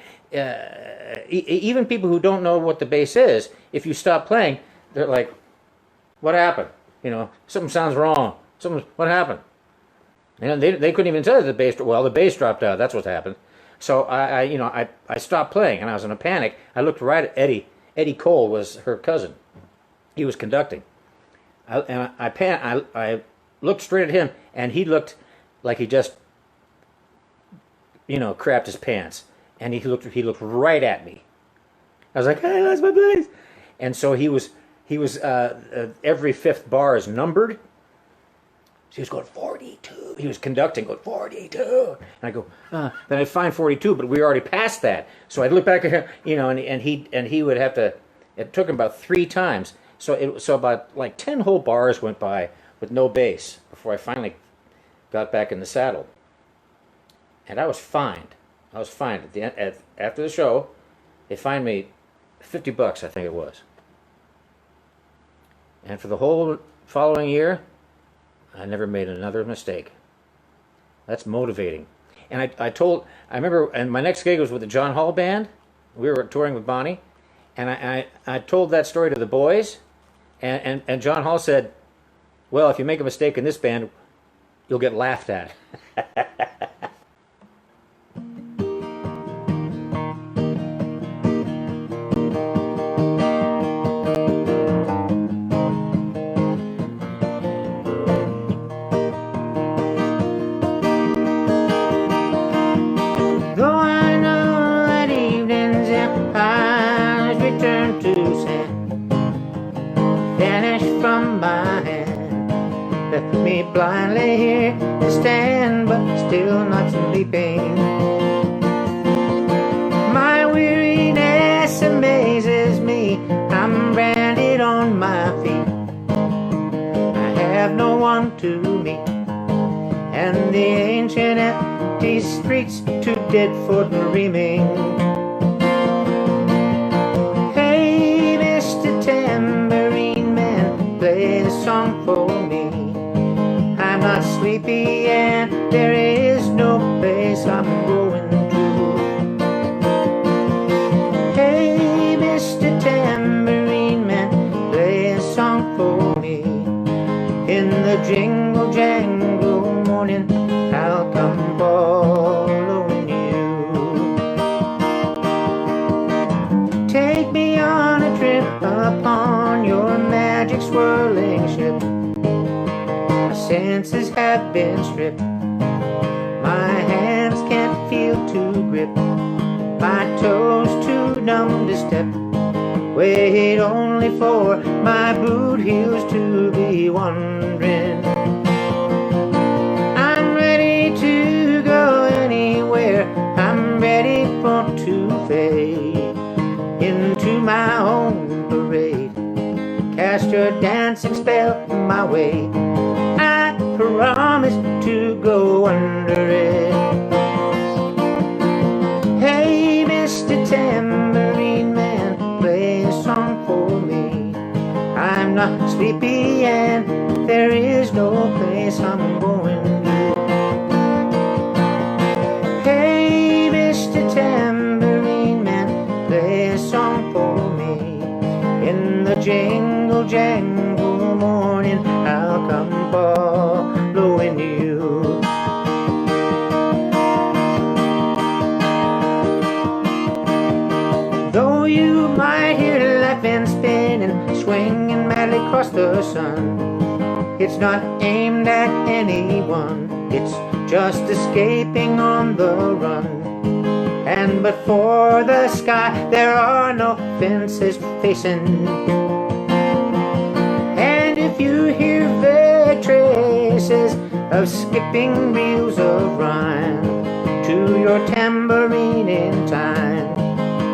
people who don't know what the bass is, if you stop playing, they're like, "What happened? You know, something sounds wrong. What happened?" You know, they couldn't even tell you the bass. Well, the bass dropped out. That's what happened. So I stopped playing, and I was in a panic. I looked right at Eddie. Eddie Cole was her cousin. He was conducting. I looked straight at him, and he looked like he just, you know, crapped his pants. And he looked right at me. I was like, "Hey, that's my bass." And so he was every fifth bar is numbered. So he was going 42. He was conducting, going 42. And I go, then I find 42, but we were already past that. So I'd look back at him, you know, and he would have to. It took him about 3 times. So about like 10 whole bars went by with no bass before I finally got back in the saddle. And I was fined. I was fined at the end, after the show. They fined me $50, I think it was. And for the whole following year, I never made another mistake. That's motivating. And I remember, and my next gig was with the John Hall Band. We were touring with Bonnie. And I told that story to the boys. And John Hall said, "Well, if you make a mistake in this band, you'll get laughed at." Left me blindly here to stand, but still not sleeping. My weariness amazes me. I'm branded on my feet. I have no one to meet, and the ancient empty streets too dead for dreaming. Hey, Mr. Tambourine Man, play a song for me. I'm not sleepy and there is no place I'm going to. Hey, Mr. Tambourine Man, play a song for me. In the jingle jangle morning, I'll come following you. Take me on a trip upon your magic swirling ship. Senses have been stripped. My hands can't feel to grip. My toes too numb to step. Wait only for my boot heels to be wandering. I'm ready to go anywhere. I'm ready for to fade into my own parade. Cast your dancing spell my way. I promise to go under it. Hey, Mr. Tambourine Man, play a song for me. I'm not sleepy and there is no place I'm going to. Hey, Mr. Tambourine Man, play a song for me. In the jingle jangle morning, I'll come following you. might hear laughing, spinning, swinging madly across the sun. It's not aimed at anyone, it's just escaping on the run. And but for the sky, there are no fences facing. And if you hear vague traces of skipping reels of rhyme to your tambourine in time,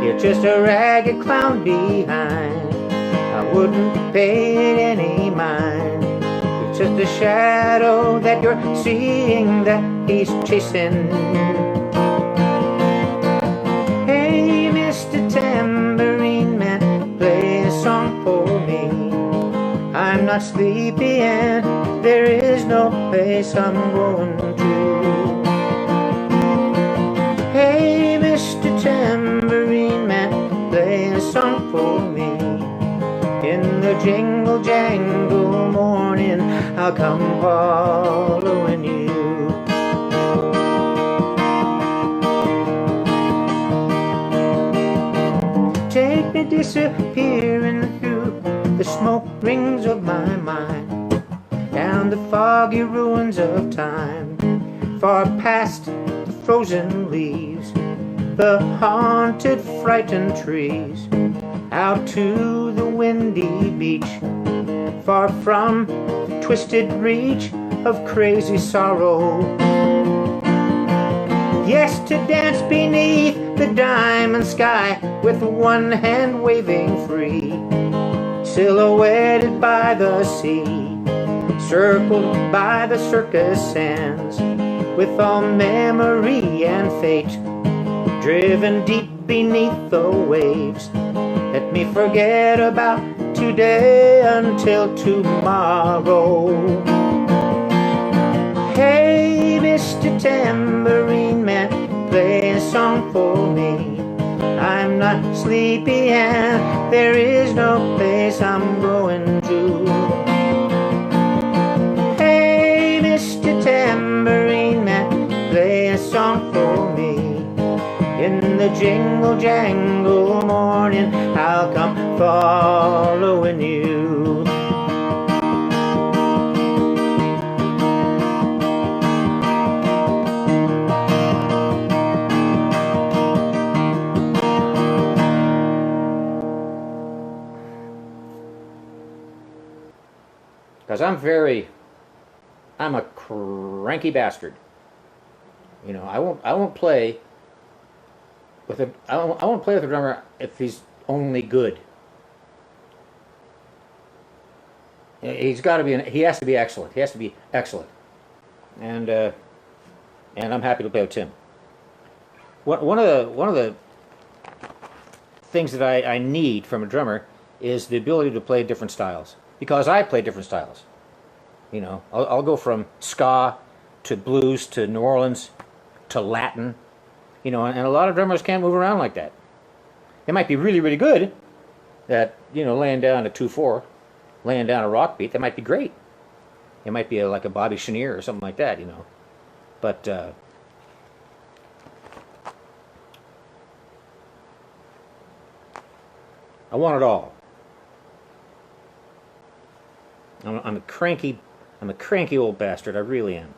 you're just a ragged clown behind. I wouldn't pay it any mind. It's just a shadow that you're seeing that he's chasing. Hey, Mr. Tambourine Man, play a song for me. I'm not sleepy and there is no place I'm going to. Hey, Mr. Tambourine Man, play a song for me. In the jingle jangle morning, I'll come following you. Take me disappearing through the smoke rings of my mind, down the foggy ruins of time, far past the frozen leaves, the haunted, frightened trees, out to the windy beach, far from the twisted reach of crazy sorrow. Yes, to dance beneath the diamond sky with one hand waving free, silhouetted by the sea, circled by the circus sands, with all memory and fate driven deep beneath the waves. Let me forget about today until tomorrow. Hey, Mr. Tambourine Man, play a song for me. I'm not sleepy and there is no place I'm going to. Hey, Mr. Tambourine Man, play a song for me. In the jingle jangle morning, I'll come following you. Because I'm a cranky bastard. You know, I won't play with I won't play with a drummer if he's only good. He has to be excellent. He has to be excellent. And I'm happy to play with Tim. One of the things that I need from a drummer is the ability to play different styles, because I play different styles. You know, I'll go from ska to blues to New Orleans to Latin. You know, and a lot of drummers can't move around like that. They might be really, really good at, you know, laying down a 2/4, laying down a rock beat. That might be great. It might be like a Bobby Chenier or something like that, you know. But I want it all. I'm a cranky old bastard. I really am.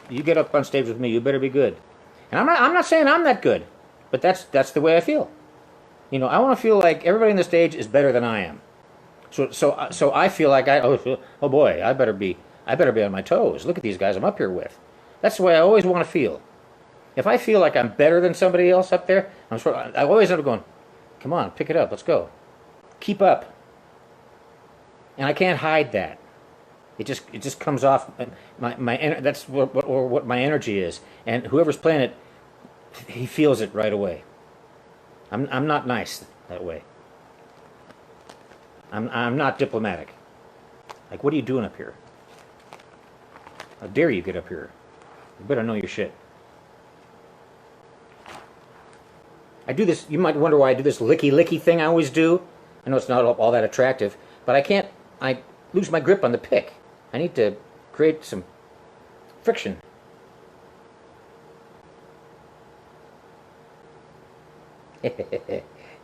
You get up on stage with me, you better be good. And I'm not saying I'm that good, but that's the way I feel. You know, I want to feel like everybody on the stage is better than I am. So I feel like oh boy, I better be on my toes. Look at these guys I'm up here with. That's the way I always want to feel. If I feel like I'm better than somebody else up there, I always end up going, come on, pick it up, let's go. Keep up. And I can't hide that. It just comes off that's what my energy is. And whoever's playing it, he feels it right away. I'm not nice that way. I'm not diplomatic. Like, what are you doing up here? How dare you get up here? You better know your shit. I do this, you might wonder why I do this licky thing I always do. I know it's not all that attractive, but I lose my grip on the pick. I need to create some friction.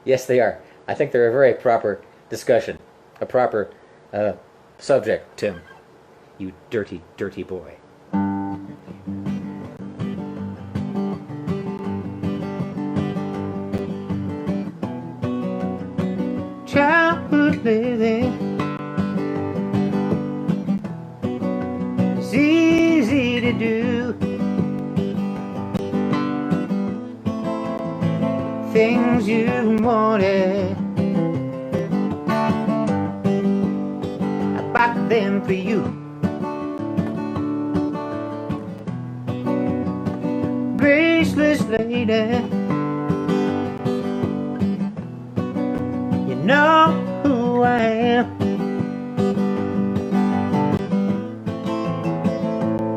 Yes, they are. I think they're a very proper discussion, a proper subject, Tim. You dirty, dirty boy. Childhood living is easy to do. Things you wanted, I bought them for you. Graceless lady, you know who I am.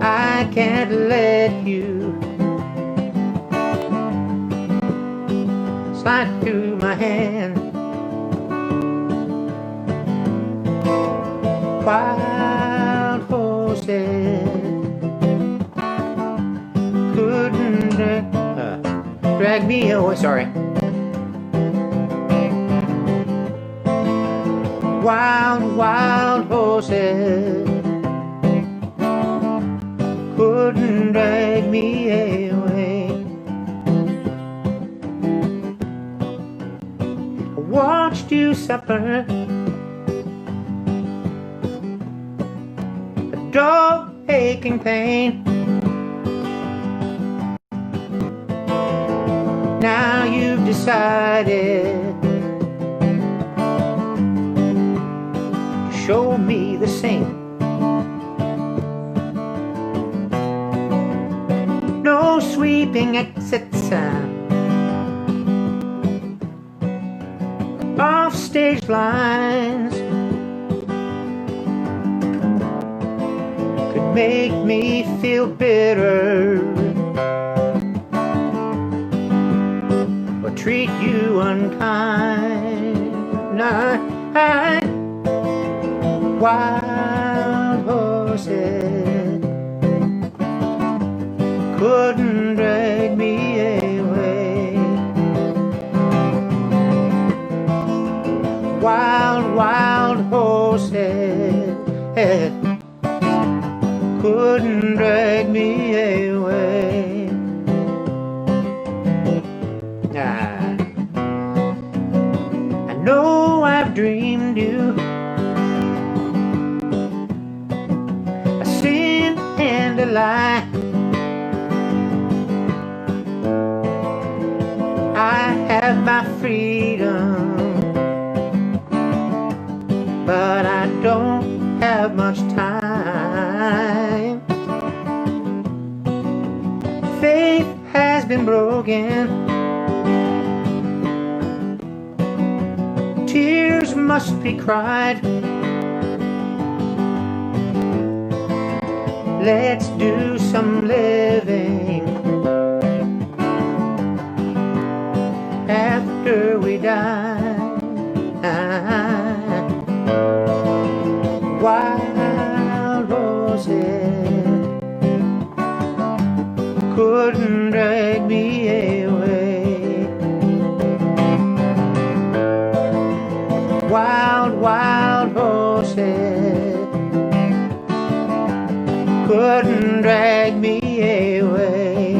I can't let you slide through my hand. Wild horses couldn't drag me away. Sorry. Wild, wild horses couldn't drag me away. I watched you suffer, a dull aching pain. Now you've decided to show me the same. No sweeping exits, off stage lines could make me feel bitter or treat you unkind. Wild horses couldn't drag me away. Wild, wild horses couldn't drag me away. I know I've dreamed you a sin and a lie. I have my freedom, but I don't have much time. Faith has been broken, tears must be cried. Let's do some living after we die. Wild roses couldn't drag me away. Wild, wild horses couldn't drag me away.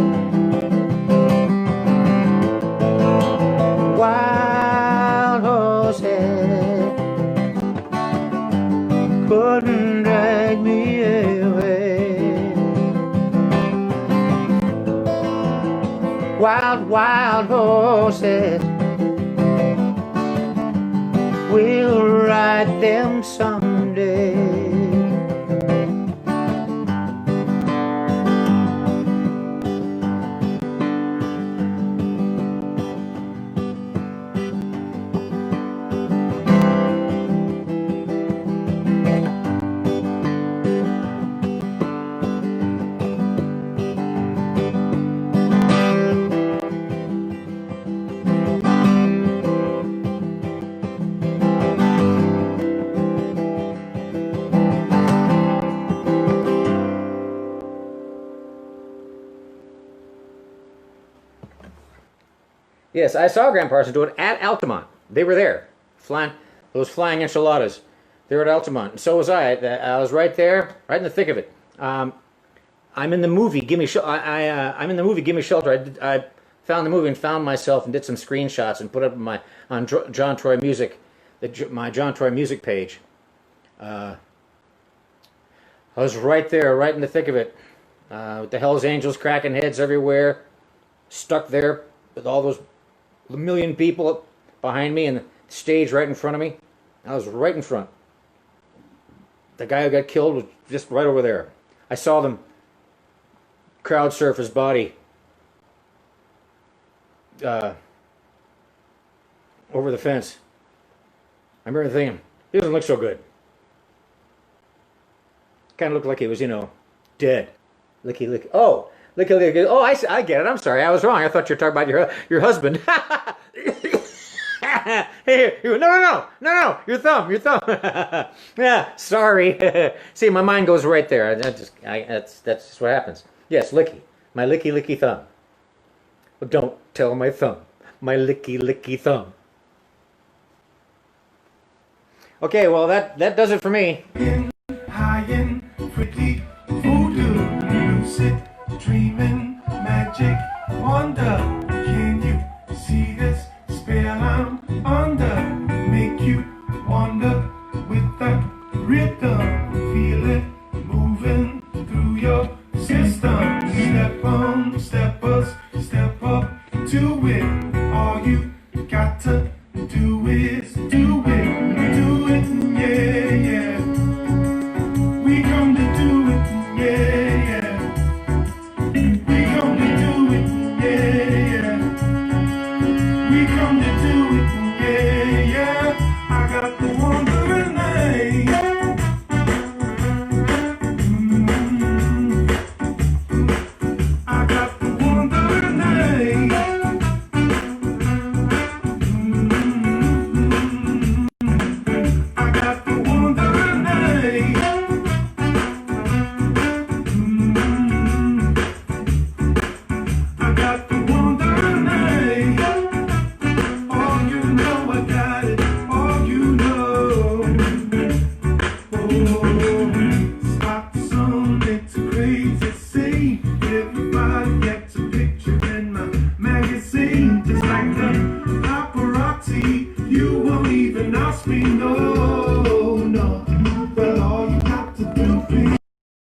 Wild horses couldn't drag me away. Wild, wild horses, we'll ride them someday. Yes, I saw Graham Parsons do it at Altamont. They were there, flying those flying enchiladas. They were at Altamont, and so was I. I was right there, right in the thick of it. I'm in the movie. I'm in the movie. Give Me Shelter. I found the movie and found myself and did some screenshots and put up on John Troy Music, my John Troy Music page. I was right there, right in the thick of it, with the Hell's Angels cracking heads everywhere, stuck there with all those million people behind me and the stage right in front of me. I was right in front. The guy who got killed was just right over there. I saw them crowd surf his body over the fence. I remember thinking, he doesn't look so good. Kind of looked like he was, dead. Licky, licky. Oh, licky, licky. Oh, I get it. I'm sorry. I was wrong. I thought you were talking about your husband. Hey, no, your thumb. Yeah, sorry. See, my mind goes right there. That's just what happens. Yes, licky. My licky, licky thumb. But don't tell my thumb. My licky, licky thumb. Okay, well, that does it for me. High-end, freaky, voodoo, lucid, dreaming, magic, wonder. Can you see this spell I'm under? Make you wonder with that rhythm. Feel it moving through your system. Step up to it. All you got to do is do it. Do it, yeah, yeah. We come to do it, yeah, yeah. We come to do it, yeah, yeah. We come to do it.